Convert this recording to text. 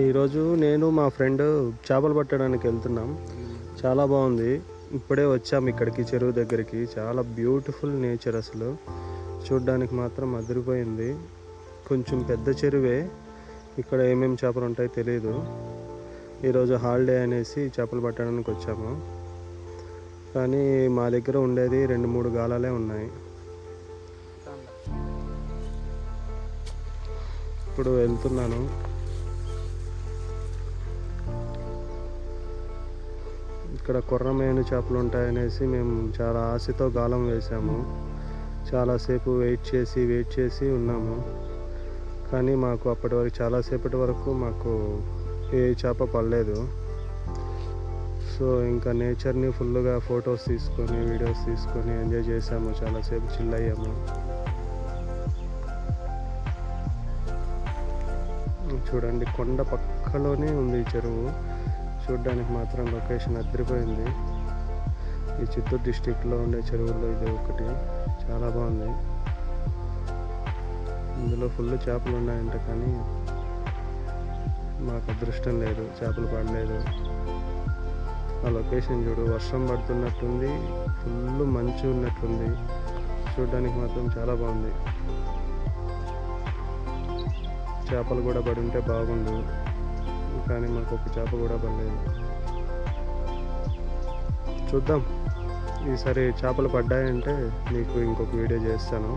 ఈరోజు నేను మా ఫ్రెండ్ చేపలు పట్టడానికి వెళ్తున్నాం. చాలా బాగుంది. ఇప్పుడే వచ్చాము ఇక్కడికి, చెరువు దగ్గరికి. చాలా బ్యూటిఫుల్ నేచర్, అసలు చూడ్డానికి మాత్రం అదిరిపోయింది. కొంచెం పెద్ద చెరువే. ఇక్కడ ఏమేమి చేపలు ఉంటాయో తెలియదు. ఈరోజు హాలిడే అనేసి చేపలు పట్టడానికి వచ్చాము. కానీ మా దగ్గర ఉండేది 2-3 గాలాలే ఉన్నాయి. ఇప్పుడు వెళ్తున్నాను. ఇక్కడ కొర్రమేను చేపలు ఉంటాయనేసి మేము చాలా ఆశతో గాలం వేసాము. చాలాసేపు వెయిట్ చేసి ఉన్నాము. కానీ మాకు అప్పటి వరకు, చాలాసేపటి వరకు మాకు ఏ చేప పడలేదు. సో ఇంకా నేచర్ని ఫుల్గా ఫొటోస్ తీసుకొని, వీడియోస్ తీసుకొని ఎంజాయ్ చేసాము. చాలాసేపు చిల్ అయ్యాము. చూడండి, కొండ పక్కలోనే ఉంది ఈ చెరువు. చూడ్డానికి మాత్రం లొకేషన్ అదిరిపోయింది. ఈ చిత్తూరు డిస్టిక్లో ఉండే చెరువుల్లో ఇది ఒకటి. చాలా బాగుంది. ఇందులో ఫుల్ చేపలు ఉన్నాయంట, కానీ మాకు అదృష్టం లేదు, చేపలు పడలేదు. ఆ లొకేషన్ చూడు, వర్షం పడుతున్నట్టుంది, ఫుల్ మంచు ఉన్నట్టుంది. చూడ్డానికి మాత్రం చాలా బాగుంది. చేపలు కూడా పడి ఉంటే బాగుండు, కానీ మాకు ఒక చేప కూడా పడలేదు. చూద్దాం, ఈసారి చేపలు పడ్డాయంటే మీకు ఇంకొక వీడియో చేస్తాను.